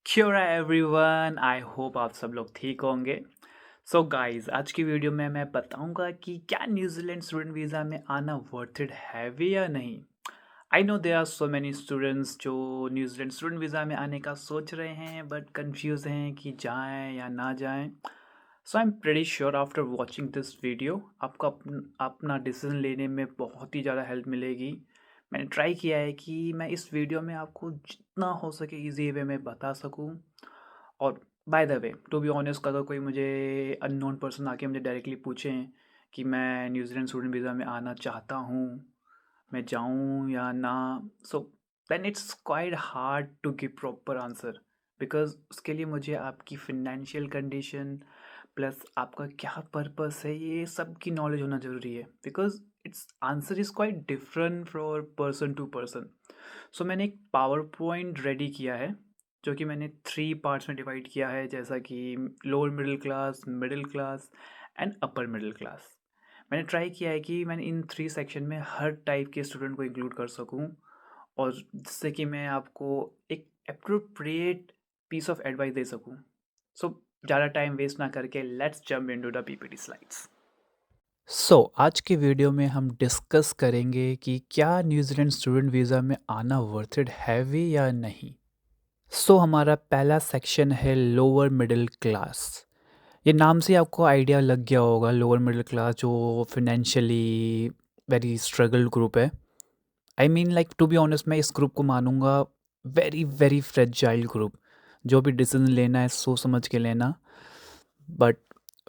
Quora everyone, I hope आप सब लोग ठीक होंगे। सो गाइस, आज की वीडियो में मैं बताऊंगा कि क्या न्यूजीलैंड स्टूडेंट वीज़ा में आना वर्थ इट है भी या नहीं। I know there are so many students जो न्यूजीलैंड स्टूडेंट वीज़ा में आने का सोच रहे हैं बट कंफ्यूज हैं कि जाएं या ना जाएं। So I am pretty sure after watching this video आपको अपना डिसीजन लेने में बहुत ही ज़्यादा हेल्प मिलेगी। मैंने ट्राई किया है कि मैं इस वीडियो में आपको जितना हो सके इजी वे में बता सकूं। और by the way, to be honest, अगर कोई मुझे अननोन पर्सन आके मुझे डायरेक्टली पूछें कि मैं न्यूजीलैंड स्टूडेंट वीज़ा में आना चाहता हूँ, मैं जाऊँ या ना, so then it's quite hard to give proper answer. Because उसके लिए मुझे आपकी फिनेंशियल कंडीशन प्लस आपका क्या पर्पस है, ये सब की नॉलेज होना ज़रूरी है। Because its answer is quite different for person to person. So मैंने एक पावर पॉइंट रेडी किया है जो कि मैंने 3 पार्ट्स में डिवाइड किया है, जैसा कि lower middle class and upper middle class. मैंने ट्राई किया है कि मैंने इन 3 सेक्शन में हर टाइप के स्टूडेंट को इंक्लूड कर सकूं, और जिससे कि मैं आपको एक एप्रोप्रिएट पीस ऑफ एडवाइस दे सकूं। सो ज़्यादा टाइम वेस्ट ना करके let's jump into the PPT slides. आज की वीडियो में हम डिस्कस करेंगे कि क्या न्यूजीलैंड स्टूडेंट वीज़ा में आना वर्थ इट है भी या नहीं। हमारा पहला सेक्शन है लोअर मिडिल क्लास। ये नाम से आपको आइडिया लग गया होगा, लोअर मिडिल क्लास जो फिनेंशियली वेरी स्ट्रगल ग्रुप है। I mean like to be honest, मैं इस ग्रुप को मानूंगा वेरी वेरी फ्रेजाइल ग्रुप। जो भी डिसीजन लेना है सोच समझ के लेना। But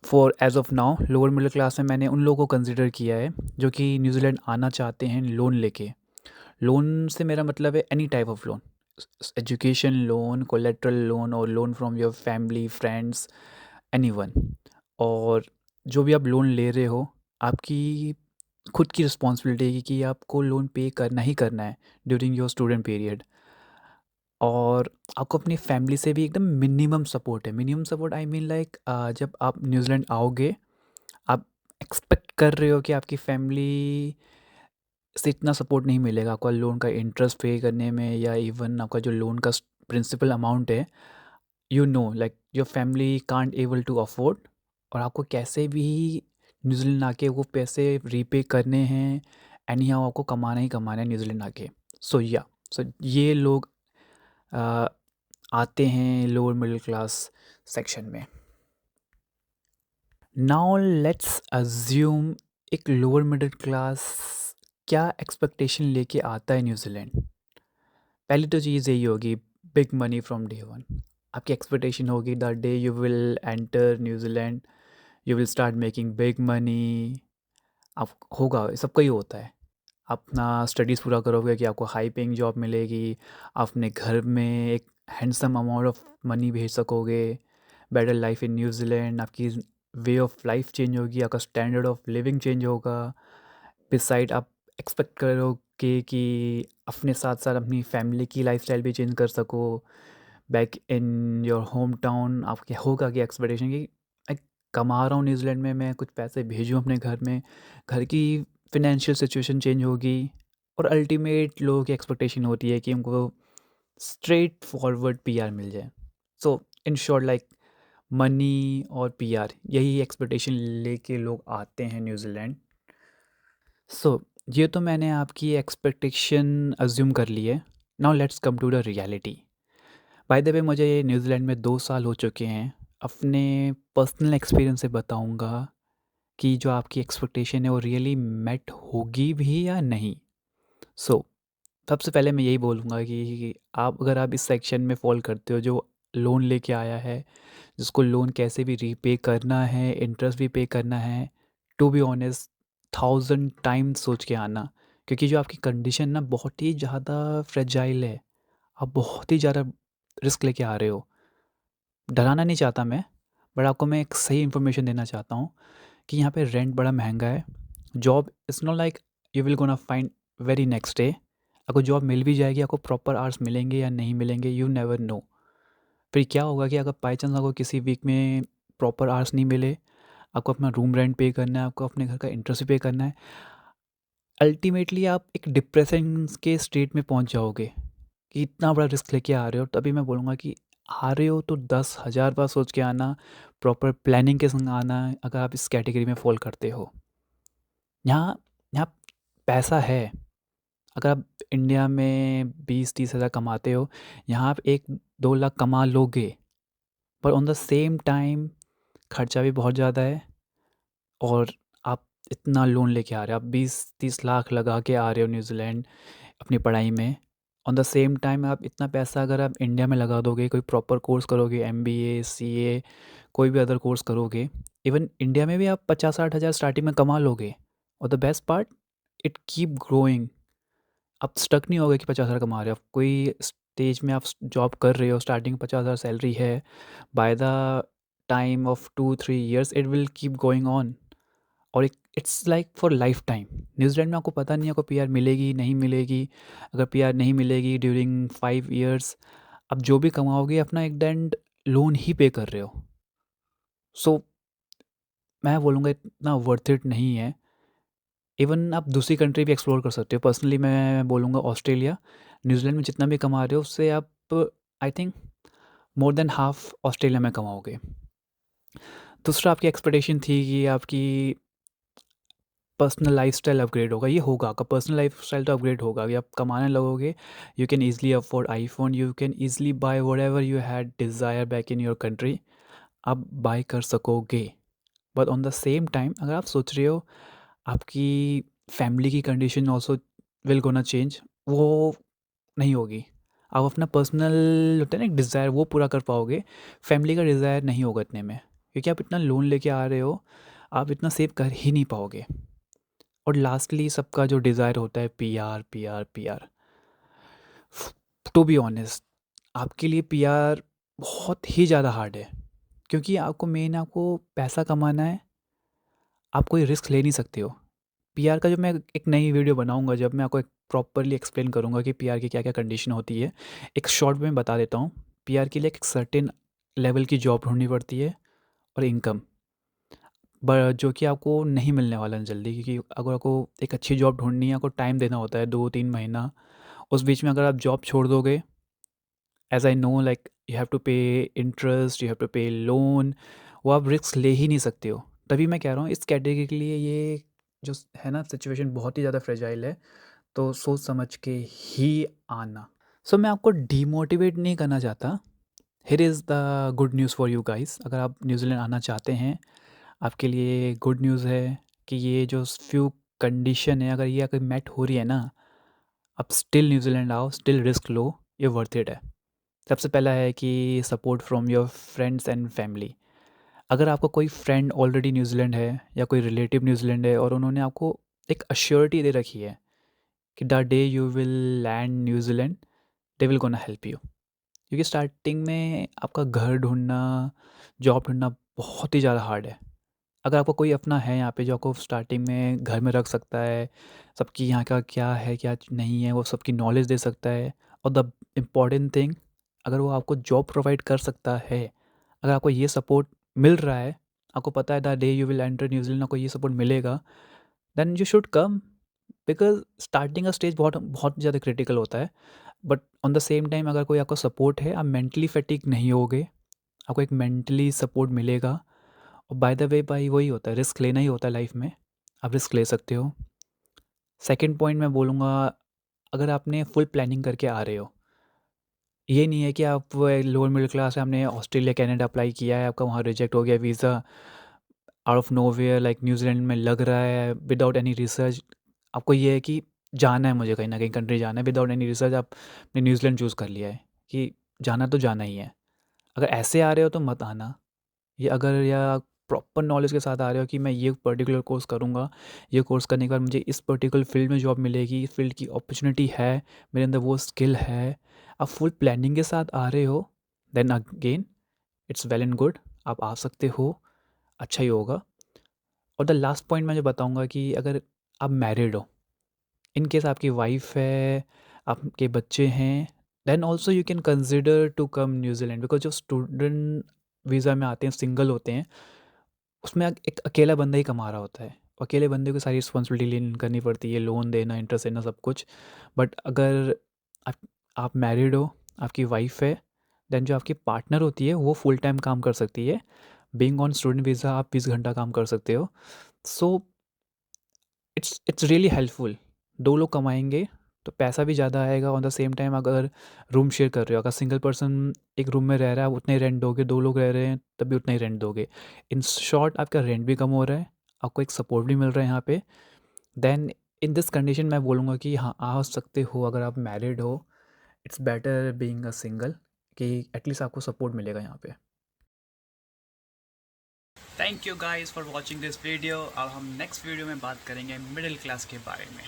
for as of now lower middle class में मैंने उन लोगों को कंसिडर किया है जो कि न्यूजीलैंड आना चाहते हैं लोन लेके। लोन से मेरा मतलब है any type of loan, education loan, collateral loan और loan from your family friends, anyone. और जो भी आप लोन ले रहे हो, आपकी खुद की रिस्पॉन्सिबिलिटी है कि आपको लोन पे करना ही करना है ड्यूरिंग योर स्टूडेंट पीरियड। और आपको अपनी फैमिली से भी एकदम मिनिमम सपोर्ट है। Minimum support I mean like, जब आप न्यूजीलैंड आओगे, आप एक्सपेक्ट कर रहे हो कि आपकी फैमिली से इतना सपोर्ट नहीं मिलेगा आपका लोन का इंटरेस्ट पे करने में, या इवन आपका जो लोन का प्रिंसिपल अमाउंट है, you know like your family can't able to afford. और आपको कैसे भी न्यूजीलैंड आके वो पैसे रीपे करने हैं, एनी हाउ आपको कमाना ही कमाना है न्यूजीलैंड आके। सो ये लोग आ, आते हैं लोअर मिडिल क्लास सेक्शन में। नाउ लेट्स अज्यूम एक लोअर मिडिल क्लास क्या एक्सपेक्टेशन लेके आता है न्यूजीलैंड। पहली तो चीज़ यही होगी, big money from day one. आपकी एक्सपेक्टेशन होगी the day you will enter New Zealand, you will start making big money. आप होगा, सबका ही होता है। अपना स्टडीज़ पूरा करोगे कि आपको हाई पेइंग जॉब मिलेगी, आप अपने घर में एक हैंडसम अमाउंट ऑफ मनी भेज सकोगे, बेटर लाइफ इन न्यूजीलैंड, आपकी वे ऑफ लाइफ चेंज होगी, आपका स्टैंडर्ड ऑफ लिविंग चेंज होगा। बिसाइड आप एक्सपेक्ट करोगे कि अपने साथ साथ अपनी फैमिली की लाइफस्टाइल भी चेंज कर सको। Back in your home town आपके होगा कि एक्सपेक्टेशन कि मैं कमा रहा हूँ न्यूजीलैंड में, मैं कुछ पैसे भेजूँ अपने घर में, घर की फिनेंशियल सिचुएशन चेंज होगी। और अल्टीमेट लोगों की एक्सपेक्टेशन होती है कि उनको स्ट्रेट फॉरवर्ड पीआर मिल जाए। सो इन शॉर्ट लाइक मनी और पीआर, यही एक्सपेक्टेशन लेके लोग आते हैं न्यूजीलैंड। ये तो मैंने आपकी एक्सपेक्टेशन अज्यूम कर ली है। Now let's come to the reality. By the way, मुझे न्यूजीलैंड में 2 साल हो चुके हैं। अपने पर्सनल एक्सपीरियंस से बताऊंगा कि जो आपकी एक्सपेक्टेशन है वो रियली मेट होगी भी या नहीं। सो सबसे पहले मैं यही बोलूँगा कि अगर आप इस सेक्शन में फॉल करते हो जो लोन लेके आया है, जिसको लोन कैसे भी रीपे करना है, इंटरेस्ट भी पे करना है, टू बी ऑनेस्ट 1000 टाइम्स सोच के आना। क्योंकि जो आपकी कंडीशन ना बहुत ही ज़्यादा फ्रेजाइल है। आप बहुत ही ज़्यादा रिस्क लेके आ रहे हो। डराना नहीं चाहता मैं, बट आपको मैं एक सही इन्फॉर्मेशन देना चाहता हूँ कि यहाँ पे रेंट बड़ा महंगा है। Job is not like you will gonna find very next day. आपको जॉब मिल भी जाएगी, आपको प्रॉपर आवर्स मिलेंगे या नहीं मिलेंगे, यू नेवर नो। फिर क्या होगा कि अगर बाई चांस आपको किसी वीक में प्रॉपर आवर्स नहीं मिले, आपको अपना रूम रेंट पे करना है, आपको अपने घर का इंटरेस्ट भी पे करना है, अल्टीमेटली आप एक डिप्रेशन के स्टेट में पहुंच जाओगे। कि इतना बड़ा रिस्क लेके आ रहे हो, तभी मैं बोलूँगा कि आ रहे हो तो 10,000 बार सोच के आना, प्रॉपर प्लानिंग के संग आना, अगर आप इस कैटेगरी में फ़ॉल करते हो। यहाँ यहाँ पैसा है, अगर आप इंडिया में 20-30 हज़ार कमाते हो, यहाँ आप 1-2 लाख कमा लोगे, पर ऑन द सेम टाइम खर्चा भी बहुत ज़्यादा है और आप इतना लोन लेके आ रहे हो, आप 20-30 लाख लगा के आ रहे हो न्यूज़ीलैंड अपनी पढ़ाई में। ऑन द सेम टाइम आप इतना पैसा अगर आप इंडिया में लगा दोगे, कोई प्रॉपर कोर्स करोगे, एमबीए, सीए, कोई भी अदर कोर्स करोगे, इवन इंडिया में भी आप 50-60 हज़ार स्टार्टिंग में कमा लोगे। और the best part, it keep growing. आप स्टक नहीं होगे कि 50,000 कमा रहे हो, आप कोई स्टेज में आप जॉब कर रहे हो, स्टार्टिंग 50,000 सैलरी है, by the time of 2-3 years it will keep going on. और it's like for life time. New Zealand में आपको पता नहीं है आपको पीआर मिलेगी नहीं मिलेगी। अगर पीआर नहीं मिलेगी ड्यूरिंग 5 ईयर्स, आप जो भी कमाओगे अपना एक डेंड लोन ही पे कर रहे हो। सो मैं बोलूँगा इतना वर्थ इट नहीं है। इवन आप दूसरी कंट्री भी एक्सप्लोर कर सकते हो। पर्सनली मैं बोलूँगा ऑस्ट्रेलिया। न्यूजीलैंड में जितना भी कमा रहे हो उससे आप I think more than half Australia में कमाओगे। दूसरा, आपकी एक्सपेक्टेशन थी कि आपकी पर्सनल लाइफस्टाइल अपग्रेड होगा, ये होगा, आपका पर्सनल लाइफस्टाइल तो अपग्रेड होगा। अभी आप कमाने लगोगे, you can easily afford iPhone, you can easily buy whatever you had desire back in your country, आप बाय कर सकोगे। But on the same time अगर आप सोच रहे हो आपकी फैमिली की condition also will gonna change, वो नहीं होगी। आप अपना पर्सनल होता है ना एक डिज़ायर, वो पूरा कर पाओगे। फैमिली का डिज़ायर नहीं होगा इतने में, क्योंकि आप इतना लोन लेके आ रहे हो, आप इतना सेव कर ही नहीं पाओगे। और लास्टली सबका जो डिज़ायर होता है PR PR PR. To be honest, आपके लिए पीआर बहुत ही ज़्यादा हार्ड है, क्योंकि आपको पैसा कमाना है, आप कोई रिस्क ले नहीं सकते हो। पीआर का जो मैं एक नई वीडियो बनाऊंगा, जब मैं आपको एक प्रॉपरली एक्सप्लेन करूंगा कि पीआर की क्या क्या कंडीशन होती है, एक शॉर्ट में बता देता हूँ। पीआर के लिए एक सर्टेन लेवल की जॉब ढूंढनी पड़ती है और इनकम, जो कि आपको नहीं मिलने वाला है जल्दी, क्योंकि अगर आपको एक अच्छी जॉब ढूंढनी है, आपको टाइम देना होता है 2-3 महीना। उस बीच में अगर आप जॉब छोड़ दोगे, as I know, like you have to pay interest, you have to pay loan, वो आप रिस्क ले ही नहीं सकते हो। तभी मैं कह रहा हूँ इस कैटेगरी के लिए ये जो है ना सिचुएशन बहुत ही ज़्यादा फ्रेजाइल है, तो सोच समझ के ही आना। सो मैं आपको डीमोटिवेट नहीं करना चाहता। Here is the good news for you guys. अगर आप न्यूजीलैंड आना चाहते हैं, आपके लिए गुड न्यूज़ है कि ये जो फ्यू कंडीशन है, अगर ये अगर मेट हो रही है ना, आप स्टिल न्यूजीलैंड आओ, स्टिल रिस्क लो, ये वर्थ इट है। सबसे पहला है कि support from your friends and family. अगर आपका कोई फ्रेंड ऑलरेडी न्यूजीलैंड है या कोई रिलेटिव न्यूजीलैंड है और उन्होंने आपको एक अश्योरिटी दे रखी है कि the day you will land New Zealand, they will gonna help you. क्योंकि स्टार्टिंग में आपका घर ढूंढना, जॉब ढूंढना बहुत ही ज़्यादा हार्ड है। अगर आपको कोई अपना है यहाँ पे जो आपको स्टार्टिंग में घर में रख सकता है, सबकी यहाँ का क्या है क्या नहीं है वो सबकी नॉलेज दे सकता है, और द इम्पॉर्टेंट थिंग, अगर वो आपको जॉब प्रोवाइड कर सकता है, अगर आपको ये सपोर्ट मिल रहा है, आपको पता है the day you will enter New Zealand आपको ये सपोर्ट मिलेगा, then you should come. Because starting का स्टेज बहुत बहुत ज़्यादा क्रिटिकल होता है। But on the same time अगर कोई आपको सपोर्ट है, आप मेंटली फैटिक नहीं होगे, आपको एक मेंटली सपोर्ट मिलेगा। और बाय द वे भाई वही होता है, रिस्क लेना ही होता है लाइफ में, आप रिस्क ले सकते हो। सेकंड पॉइंट मैं बोलूँगा, अगर आपने फुल प्लानिंग करके आ रहे हो, ये नहीं है कि आप लोअर मिडिल क्लास है, आपने ऑस्ट्रेलिया कनाडा अप्लाई किया है, आपका वहाँ रिजेक्ट हो गया visa, out of nowhere like New Zealand में लग रहा है विदाउट एनी रिसर्च। आपको ये है कि जाना है, मुझे कहीं ना कहीं कंट्री जाना है, विदाउट एनी रिसर्च आपने न्यूजीलैंड चूज़ कर लिया है कि जाना तो जाना ही है। अगर ऐसे आ रहे हो तो मत आना। ये अगर या प्रॉपर नॉलेज के साथ आ रहे हो कि मैं ये पर्टिकुलर कोर्स करूँगा, ये कोर्स करने के बाद मुझे इस पर्टिकुलर फील्ड में जॉब मिलेगी, इस फील्ड की अपॉर्चुनिटी है, मेरे अंदर वो स्किल है, आप फुल प्लानिंग के साथ आ रहे हो, then again it's well and good, आप आ सकते हो, अच्छा ही होगा। और द लास्ट पॉइंट मैं जो बताऊँगा कि अगर आप मैरिड हो, इन केस आपकी वाइफ है, आपके बच्चे हैं, then also you can consider to come New Zealand. Because जो स्टूडेंट वीज़ा में आते हैं, सिंगल होते हैं, उसमें एक अकेला बंदा ही कमा रहा होता है, अकेले बंदे को सारी रिस्पॉन्सिबिलिटी लेन करनी पड़ती है, लोन देना, इंटरेस्ट देना, सब कुछ। बट अगर आप आप मैरिड हो, आपकी वाइफ है, देन जो आपकी पार्टनर होती है वो फुल टाइम काम कर सकती है। बीइंग ऑन स्टूडेंट वीज़ा आप 20 घंटा काम कर सकते हो। So it's really helpful. 2 लोग कमाएँगे तो पैसा भी ज़्यादा आएगा, ऑन द सेम टाइम अगर रूम शेयर कर रहे हो, अगर सिंगल पर्सन एक रूम में रह रहा है, आप उतना ही रेंट दोगे, 2 लोग रह रहे हैं तब भी उतना ही रेंट दोगे। इन शॉर्ट आपका रेंट भी कम हो रहा है, आपको एक सपोर्ट भी मिल रहा है यहाँ पे। देन इन दिस कंडीशन मैं बोलूँगा कि हाँ, आ सकते हो अगर आप मैरिड हो। It's better being a single कि एटलीस्ट आपको सपोर्ट मिलेगा यहाँ पे। Thank you guys for watching this video. अब हम नेक्स्ट वीडियो में बात करेंगे मिडिल क्लास के बारे में।